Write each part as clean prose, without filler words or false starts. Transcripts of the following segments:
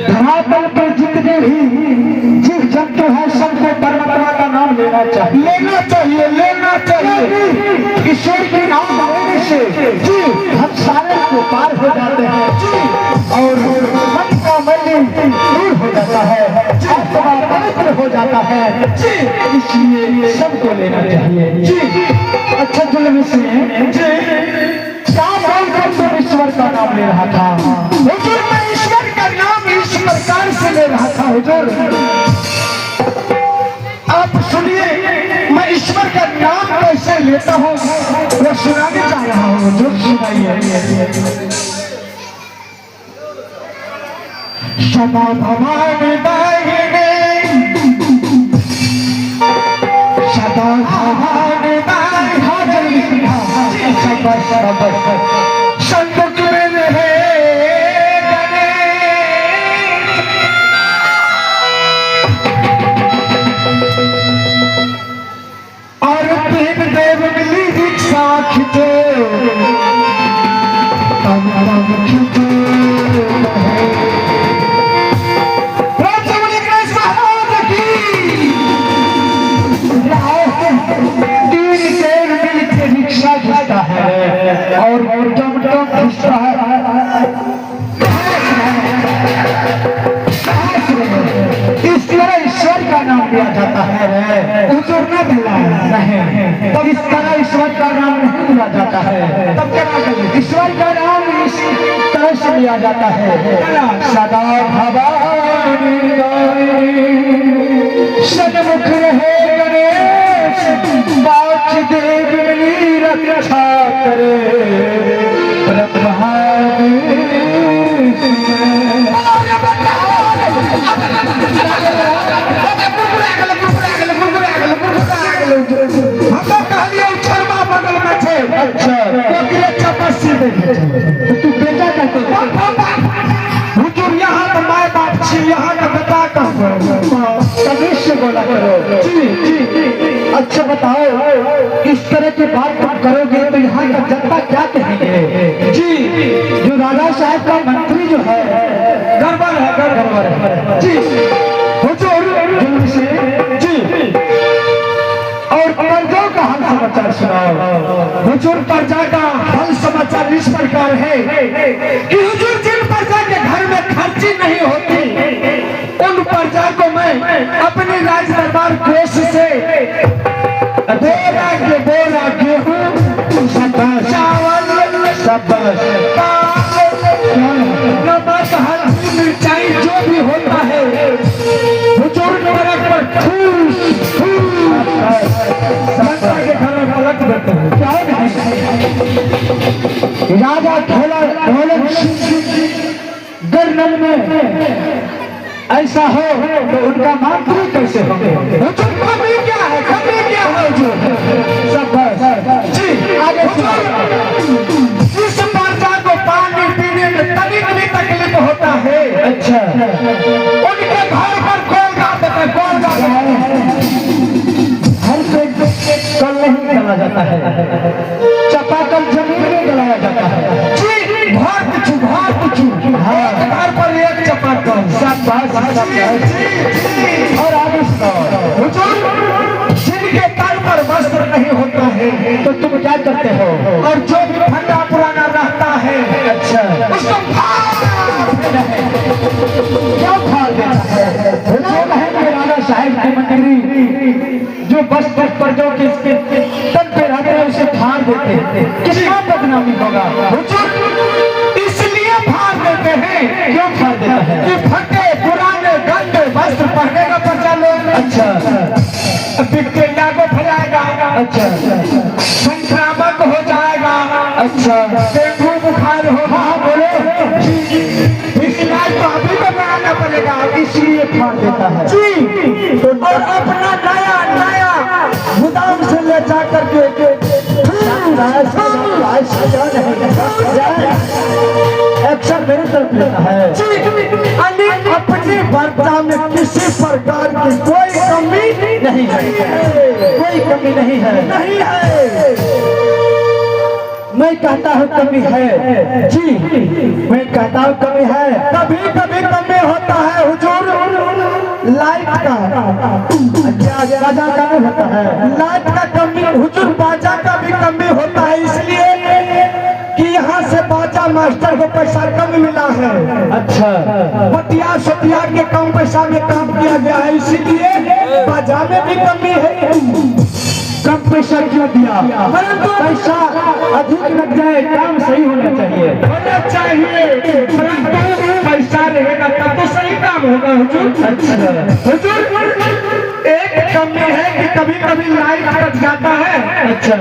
धरातल पर जितने भी जीव जंतु है सबको परमात्मा का नाम लेना चाहिए, लेना चाहिए, लेना चाहिए। ईश्वर के नाम लेने से जी हम सारे को पार हो जाते हैं जी, और मन का मलिन दूर हो जाता है, आत्मा पवित्र हो जाता है जी। इसलिए सबको लेना चाहिए जी। अच्छा जुल्म से जी क्या बोलकर तुम ईश्वर का नाम ले रहा था? हुजूर मैं ईश्वर का नाम इस प्रकार से ले रहा था हुजूर, आप सुनिए मैं ईश्वर का नाम कैसे लेता हूँ वो सुनाने जा रहा हूँ हुजूर, सुनाइए। सदा भवानी दाहिने, सदा भवानी दाहिने, संकट में रहे और तीन देव मिली रिक्शा खींचे, तम खींचे और टम टम खिंचता है। इस तरह ईश्वर का नाम लिया जाता है, हुजूर ने बोला नहीं, तब इस तरह ईश्वर का नाम नहीं लिया जाता है। तब क्या ईश्वर का नाम इस तरह से लिया जाता है, सदा भवानी सन्मुख रहे गणेश, बाच देव मिली रक्षा करे ब्रह्मा तू बेटा कहते हुजूर यहाँ का माय बाप छी, यहाँ का बेटा कभी बोला करो जी जी। अच्छा बताओ इस तरह की बात तुम करोगे तो यहाँ का जनता क्या कहेंगे जी? जो राजा साहब का मंत्री जो है गड़बड़ है, गड़बड़ है जी हुजूर से जी। और प्रजाओं का हाल समाचार सुनाओ हुजूर। प्रजा का हाल समाचार इस प्रकार है कि हुजूर जिन प्रजा के घर में खर्ची नहीं होती उन प्रजा को मैं अपने राज दरबार कोष से बोरा के बोरा गेहूं, चावल, नमक, हल्दी, मिर्चाई जो भी होता है हुजूर नरक पर के घर में पलट देते हैं। राजा ढोलक गर्दन में ऐसा हो तो उनका मंत्री कैसे हो? कमी क्या है, कमी क्या है जो सब जी आगे जिस प्रजा को पानी पीने में तनिक भी तकलीफ होता है, अच्छा उनके घर पर कौन गाता है, कौन गाता है? हर से कल नहीं चला जाता है, चपाकल जमीन में जलाया जाता है जी। घर पिछू घर पर एक चपाकल और आगे जिनके तन पर वस्त्र नहीं होता है तो तुम क्या करते हो? और जो भी फंदा पुराना रहता है अच्छा उसको क्यों फाड़ देता है? राजा साहब की मंत्री जो बस्तर पर जो किसके तन पे रहते हैं उसे फाड़ देते हैं, कितना बदनामी होगा? इसलिए फाड़ देते हैं। क्यों फाड़ देता है? कि फटे पुराने गंदे वस्त्र पहने का प्रजा लोग अच्छा बैक्टीरिया को फैलाएगा, अच्छा संक्रामक हो जाएगा, अच्छा डेंगू बुखार होगा, बोलो इलाज तो अभी तो बनाना पड़ेगा, इसलिए फाड़ देता है जी। और अपना नया नया गोदाम से ले जा करके एक्शन मेरी तरफ लेता है जी। अपनी वार्ता में किसी प्रकार की कोई कमी नहीं है, कोई कमी नहीं है, नहीं है। मैं कहता हूँ कमी है जी, मैं कहता हूँ कमी है। कभी कभी कमी होता है हुजूर लाइट का। क्या बाजा का नहीं होता है? लाइट का कमी हुजूर, बाजा का भी कमी होता है, इसलिए कि यहाँ से बाजा मास्टर को पैसा कम मिला है। अच्छा, पटिया सोटिया के कम पैसा में काम किया गया है, इसीलिए बाजा में भी कमी है। कम पैसा क्यों दिया? परंतु पैसा अधिक लग जाए, काम सही होना चाहिए, होना चाहिए। पैसा रहेगा तब तो सही काम होगा हुजूर। अच्छा हुजूर, एक कमी है कि कभी कभी लाइट कट जाता है। अच्छा,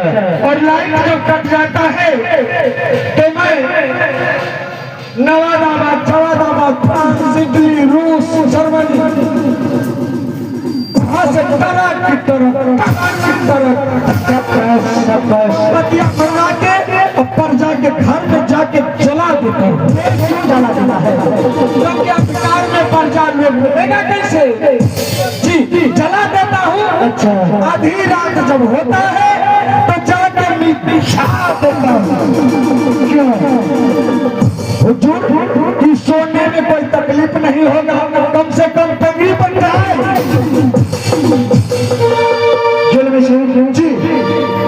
और लाइट जो कट जाता है तो मैं नवादाबाद, जवादाबाद, फ्रांस, इटली, रूस, जर्मनी, वहां से तरह की पतिया बना के ऊपर जाके घर में जाके जला देता हूँ। क्यों जला देता है? क्योंकि अखबार में पर्चा में मिलेगा कैसे? जी, जला देता हूँ। अच्छा, आधी रात जब होता है तो जाके बिछा देता हूँ। क्यों हुजूर? कि सोने में कोई तकलीफ नहीं होगा, कम से कम टंगी बन जाए। जी,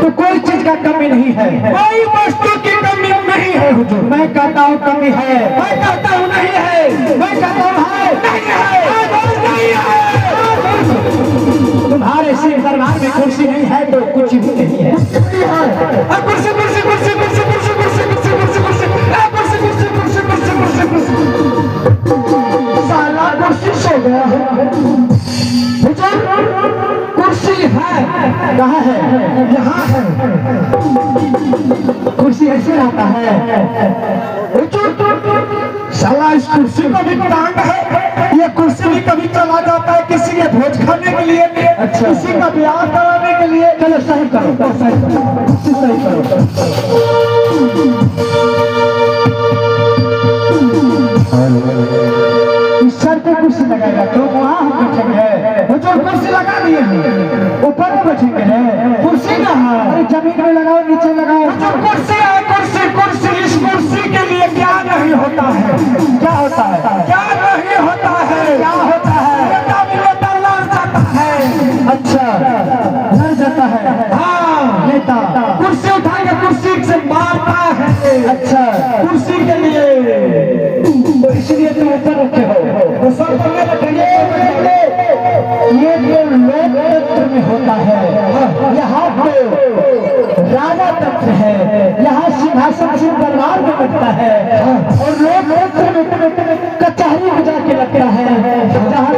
तो कोई चीज का कमी नहीं है, कोई वस्तु की कमी नहीं है हुजूर। मैं कहता हूँ कमी है, मैं कहता हूँ नहीं है, मैं कहता हूँ है, नहीं है। तुम्हारे सिर दरबार में कुर्सी नहीं है तो कुछ भी नहीं है। कुर्सी कुर्सी कुर्सी कुर्सी कुर्सी कुर्सी कुर्सी कुर्सी कुर्सी कुर्सी कुर्सी कुर्सी कुर्सी कुर्सी साला कुर्सी सो गया है। कुर्सी है, कहाँ है? यहाँ है। कुर्सी ऐसे रहता है। साला इस कुर्सी को भी टांग है, ये कुर्सी भी कभी चला जाता है किसी के भोज खाने के लिए। अच्छा, किसी का ब्याह कराने के लिए। चलो सही करो, सही करो, सही करो। इस सर पे कुर्सी लगाएगा तो वहाँ हम बैठेंगे। वो जो कुर्सी लगा दिए हैं ऊपर में बैठेंगे हैं। कुर्सी कहाँ? अरे जमीन में लगाओ, नीचे लगाओ। जो कुर्सी है, कुर्सी कुर्सी, इस कुर्सी के लिए क्या नहीं होता है? क्या होता है? क्या नहीं होता है? क्या होता है? नेता लड़ जाता है। अच्छा, लड़ जाता है। हाँ, नेता कुर्सी उठा के कुर्सी से मारता है। अच्छा, कुर्सी के लिए तो इसलिए तुम ऊपर रखे हो। तो सब बने रखेंगे। ये जो लोकतंत्र में होता है, यहाँ पे राजा तंत्र है, यहाँ सिंहासन से दरबार में लगता है, और लोकतंत्र में कचहरी में जाके लगता है, जहाँ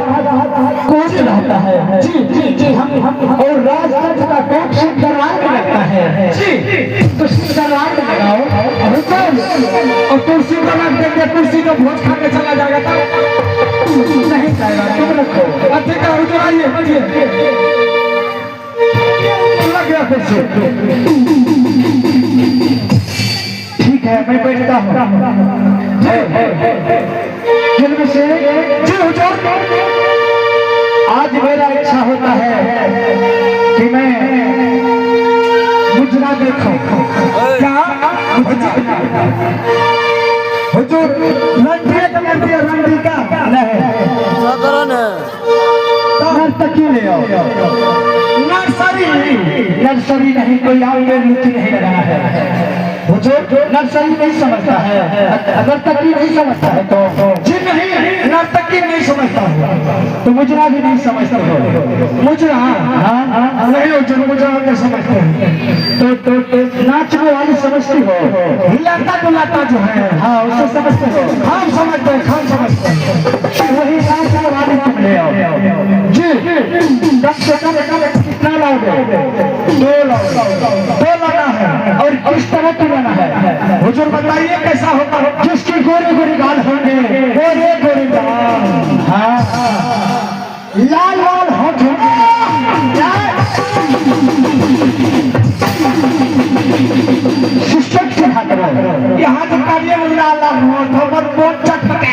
कोर्ट रहता है। जी जी जी, हम और राजतंत्र का कोर्ट सिर्फ दरबार में लगता है। जी, तो सिर्फ दरबार में लगाओ और कुर्सी को रख देंगे। कुर्सी को भोज खाने चला जाएगा तो नहीं जाएगा, तुम रखो। अच्छा हुजूर, आइए लग गया कुर्सी। ठीक है, मैं बैठता हूँ। जिनमें से जी हुजूर, आज मेरा इच्छा होता है कि मैं मुजरा देखूं। क्या हुजूर? लंडी का नहीं, नर्तकी ले आओ। नर्सरी नहीं, कोई आगे रुचि नहीं लगा है हुजूर। नर्सरी नहीं समझता है, नर्तकी नहीं समझता है तो जी नहीं, नर्तकी नहीं समझता है तो मुजरा भी नहीं समझता हो। मुजरा नहीं हुजूर, मुजरा नहीं समझते हैं तो नाचने वाली समझती हो, हिलाता डुलाता जो है, हाँ उसे समझते हो। हम समझते हैं, हम समझते हैं, वही नाचने वाली तुम ले आओ। जी, कम से कम कितना लाओगे? 2 लाना है। और किस तरह की लाना है हुजूर बताइए, कैसा होता है? जिसकी गोरे गोरे गाल होंगे, गोरे गोरे गाल, हाँ, लाल लाल होंठ होंगे। शिक्षक से हाथ करो, यहाँ जो कार्य में लाल लाल होंठ और बोल चटपटे।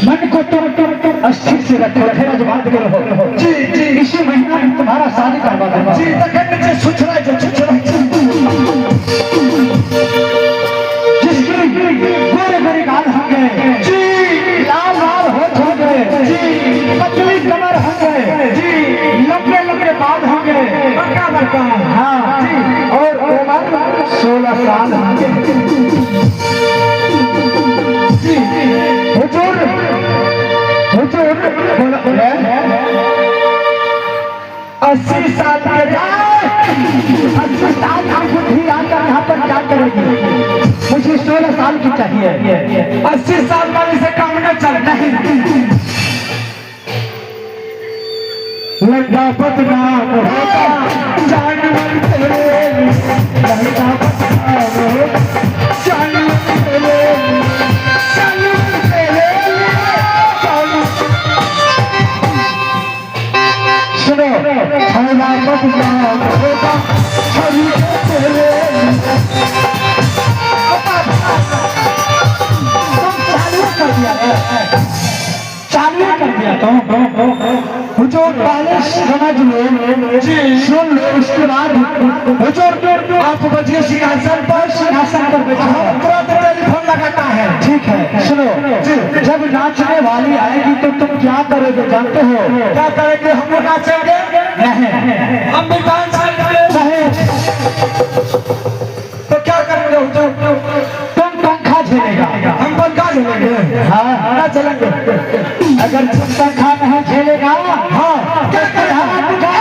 मन को तुम स्थिर से रखो, धीरज बात करो। जी जी, इसी महीना में तुम्हारा शादी करवा दूंगा। जी, तक नीचे सुचरा जो सुचरा का। हाँ जी। और उम्र 16 साल जी। हुजूर हुजूर बोले 80 साल के जाए 80 साल की बुढ़ी आकर यहाँ पर क्या करेगी? मुझे 16 साल की चाहिए। 80 साल वाले से काम न चलता है। लड़का बदनाम होगा जानवर तेरे, लड़का बदनाम होगा जानवर तेरे, जानवर तेरे, सुनो लड़का बदनाम होगा छवि तेरे। चालू कर दिया तो हुजूर पहले समझ लो जी, सुन लो, उसके बाद हुजूर आप बजिए सिंहासन पर तुरंत टेलीफोन लगाता है। ठीक है सुनो जी, जब नाचने वाली आएगी तो तुम क्या करोगे जानते हो? क्या करेंगे? हम लोग नाचेंगे नहीं, हम भी डांस करेंगे नहीं। तो क्या करेंगे हुजूर? तुम पंखा झेलेगा, हम पंखा झेलेंगे। हाँ ना चलेंगे। अगर तुम पंखा नहीं झेलेगा हाँ क्या करेगा?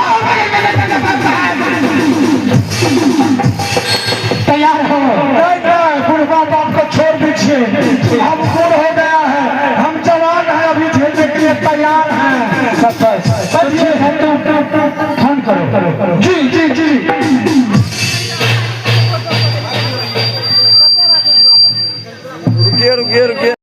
तैयार हो? बुढ़वा बाप को छोड़ दीजिए, हम बूढ़ हो गया है, हम जवान हैं, अभी झेलने के लिए तैयार हैं। बच्चे हैं तुम फोन करो। जी जी जी रुकिए रुकिए रुकिए।